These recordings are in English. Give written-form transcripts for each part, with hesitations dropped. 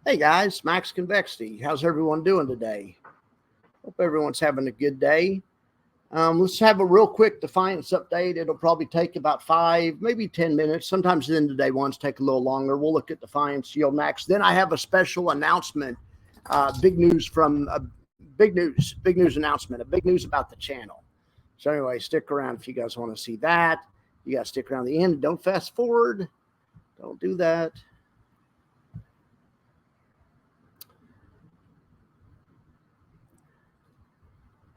Hey guys, Max Convexity. How's everyone doing today? Hope everyone's having a good day. Let's have a real quick Defiance update. It'll probably take about 5, maybe 10 minutes. Sometimes the end of the day ones take a little longer. We'll look at Defiance, YieldMax. Then I have a special announcement. Big news announcement. Big news about the channel. So anyway, stick around if you guys want to see that. You guys stick around the end. Don't fast forward. Don't do that.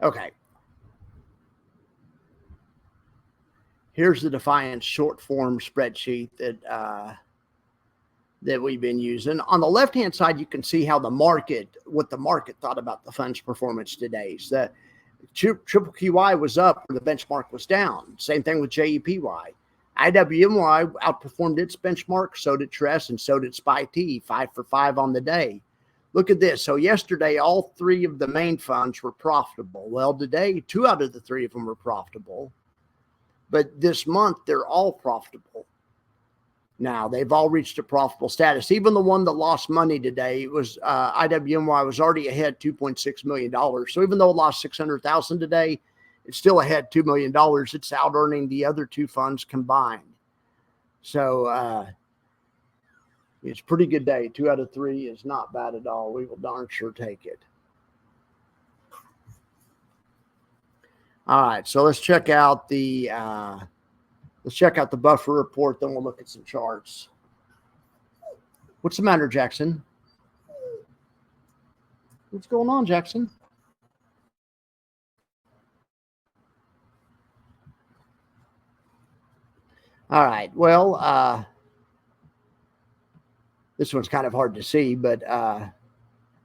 Okay. Here's the Defiance short form spreadsheet that we've been using. On the left-hand side, you can see how what the market thought about the fund's performance today. So triple QY was up where the benchmark was down. Same thing with JEPY. IWMY outperformed its benchmark, so did TRES, and so did SPY-T, 5 for 5 on the day. Look at this. So yesterday, all 3 of the main funds were profitable. Well, today, 2 out of the 3 of them were profitable. But this month, they're all profitable. Now, they've all reached a profitable status. Even the one that lost money today was IWMY was already ahead $2.6 million. So even though it lost $600,000 today, it's still ahead $2 million. It's out earning the other 2 funds combined. So it's a pretty good day. 2 out of 3 is not bad at all. We will darn sure take it. All right, so let's check out the buffer report. Then we'll look at some charts. What's the matter, Jackson? What's going on, Jackson? All right. Well, this one's kind of hard to see, but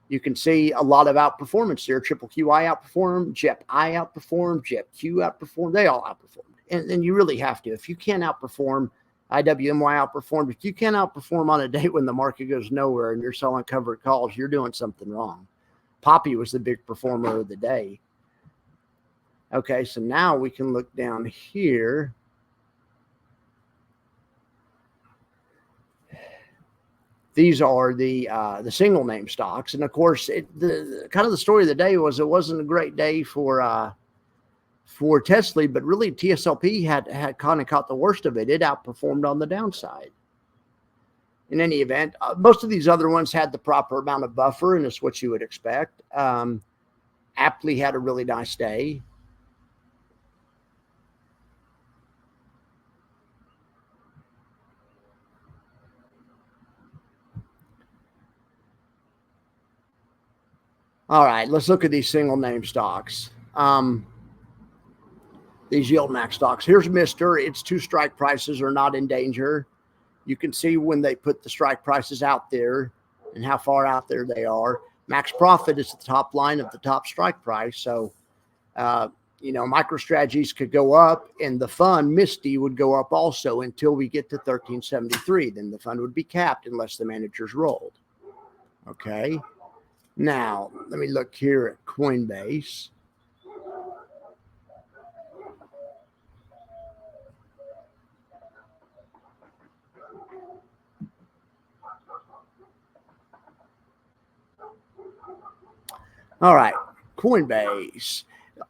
you can see a lot of outperformance there. Triple QI outperformed, JEPI outperformed, JEPQ outperformed. They all outperformed. And you really have to. If you can't outperform, IWMY outperformed. If you can't outperform on a day when the market goes nowhere and you're selling covered calls, you're doing something wrong. Poppy was the big performer of the day. Okay, so now we can look down here. These are the single name stocks, and of course, the kind of the story of the day was it wasn't a great day for Tesla, but really TSLP had kind of caught the worst of it. It outperformed on the downside. In any event, most of these other ones had the proper amount of buffer, and it's what you would expect. Aptly had a really nice day. All right, let's look at these single name stocks. These YieldMax stocks. Here's Mr. Its 2 strike prices are not in danger. You can see when they put the strike prices out there and how far out there they are. Max profit is the top line of the top strike price. So, MicroStrategies could go up and the fund, Misty, would go up also until we get to 1373. Then the fund would be capped unless the managers rolled. Okay. Now, let me look here at Coinbase. All right, Coinbase.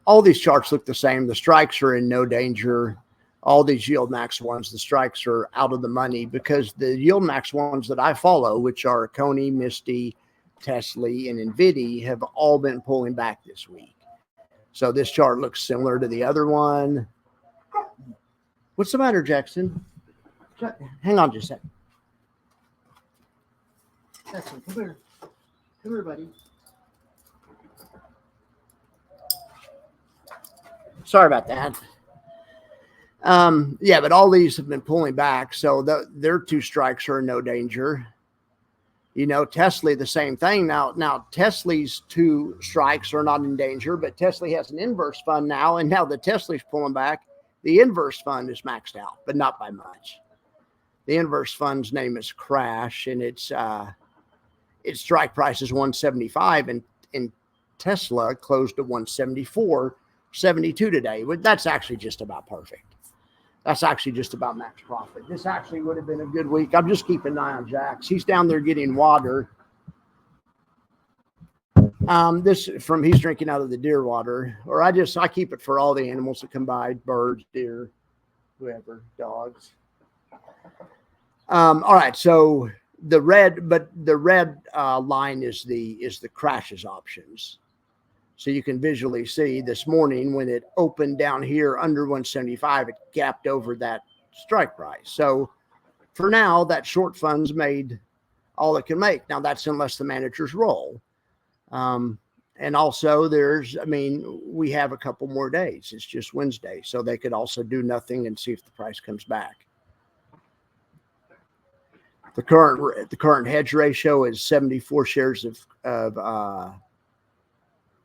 All these charts look the same. The strikes are in no danger. All these YieldMax ones, the strikes are out of the money because the YieldMax ones that I follow, which are Coney, Misty, Tesla, and NVIDIA, have all been pulling back this week. So this chart looks similar to the other one. What's the matter, Jackson? Hang on just a second. Jackson, come here. Come here, buddy. Sorry about that. Yeah, but all these have been pulling back. So their 2 strikes are in no danger. Tesla, the same thing. Now Tesla's 2 strikes are not in danger, but Tesla has an inverse fund now, and now the Tesla's pulling back. The inverse fund is maxed out, but not by much. The inverse fund's name is Crash, and its strike price is 175, and Tesla closed at 174.72 today. That's actually just about perfect. That's actually just about max profit. This actually would have been a good week. I'm just keeping an eye on Jax. He's down there getting water. This from he's drinking out of the deer water, or I keep it for all the animals that come by, birds, deer, whoever, dogs. All right, so the red line is the crashes options. So you can visually see this morning when it opened down here under 175, it gapped over that strike price. So for now, that short fund's made all it can make. Now that's unless the managers roll. And also we have a couple more days. It's just Wednesday. So they could also do nothing and see if the price comes back. The current hedge ratio is 74 shares of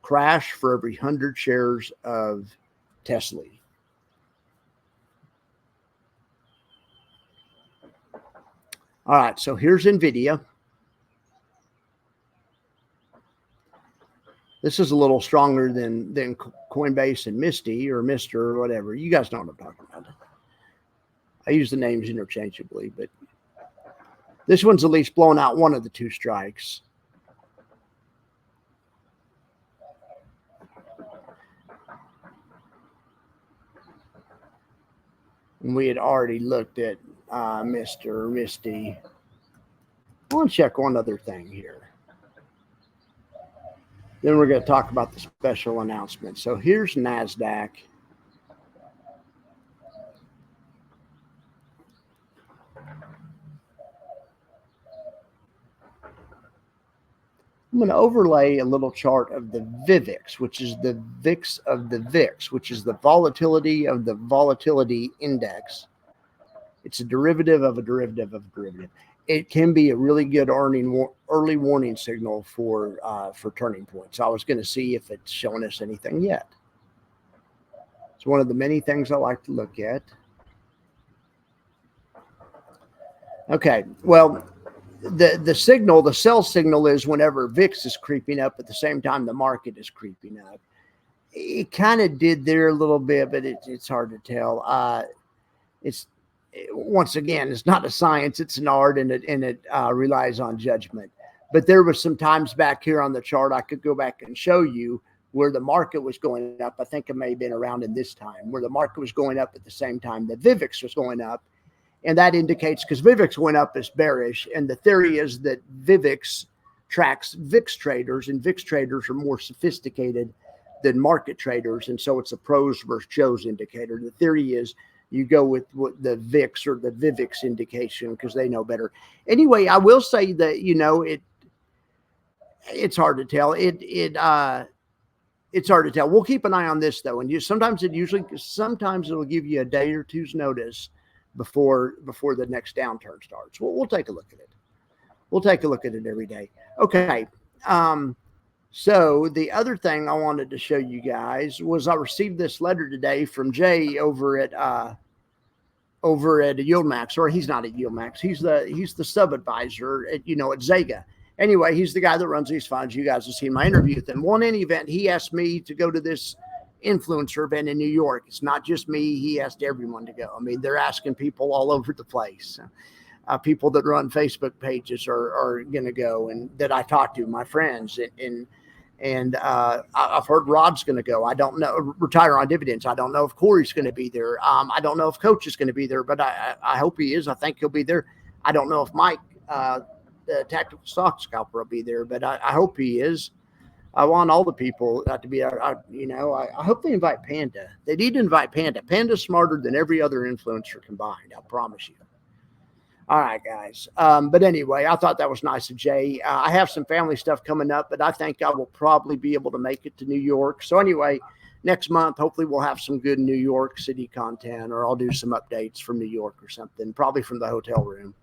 crash for every 100 shares of Tesla. All right, so here's NVIDIA. This is a little stronger than Coinbase and Misty or Mr. or whatever. You guys know what I'm talking about. I use the names interchangeably, but this one's at least blown out one of the two strikes. And we had already looked at Mr. or Misty. I want to check one other thing here. Then we're going to talk about the special announcement. So here's NASDAQ. I'm going to overlay a little chart of the VIVIX, which is the VIX of the VIX, which is the volatility of the volatility index. It's a derivative of a derivative of a derivative. It can be a really good early warning signal for turning points. I was going to see if it's showing us anything yet. It's one of the many things I like to look at. Okay, well, the signal, the sell signal is whenever VIX is creeping up at the same time the market is creeping up. It kind of did there a little bit, but it's hard to tell. Once again, it's not a science, it's an art, and it relies on judgment. But there was some times back here on the chart I could go back and show you where the market was going up. I think it may have been around in this time where the market was going up at the same time the VIVIX was going up. And that indicates, because VIVIX went up as bearish, and the theory is that VIVIX tracks VIX traders, and VIX traders are more sophisticated than market traders. And so it's a pros versus Joes indicator. The theory is you go with the VIX or the VIVIX indication because they know better. Anyway, I will say that, it's hard to tell. It's hard to tell. We'll keep an eye on this though. And sometimes it'll give you a day or two's notice before the next downturn starts. We'll take a look at it. We'll take a look at it every day. Okay. So the other thing I wanted to show you guys was I received this letter today from Jay over at YieldMax, or he's not at YieldMax. He's the sub advisor at Zega. Anyway, he's the guy that runs these funds. You guys have seen my interview with him. Well, in any event, he asked me to go to this influencer event in New York. It's not just me. He asked everyone to go. I mean, they're asking people all over the place. People that run Facebook pages are going to go, and that I talk to, my friends, and I've heard Rod's going to go. I don't know, retire on dividends. I don't know if Corey's going to be there. I don't know if Coach is going to be there, but I hope he is. I think he'll be there. I don't know if Mike, the tactical stock scalper, will be there, but I hope he is. I want all the people to be, I hope they invite Panda. They need to invite Panda. Panda's smarter than every other influencer combined. I promise you. All right, guys. But anyway, I thought that was nice of Jay. I have some family stuff coming up, but I think I will probably be able to make it to New York. So anyway, next month, hopefully we'll have some good New York City content, or I'll do some updates from New York or something, probably from the hotel room.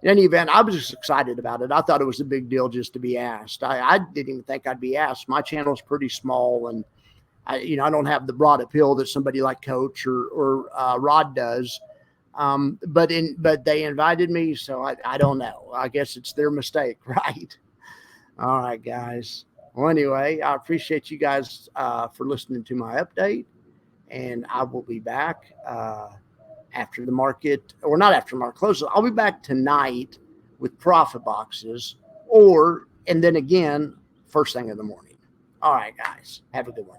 In any event, I was just excited about it. I thought it was a big deal just to be asked. I didn't even think I'd be asked. My channel is pretty small, and I don't have the broad appeal that somebody like Coach or Rod does. But they invited me, so I don't know. I guess it's their mistake, right? All right, guys. Well, anyway, I appreciate you guys for listening to my update, and I will be back after the market, or not after the market closes. I'll be back tonight with profit boxes, and then again first thing in the morning. All right, guys. Have a good one.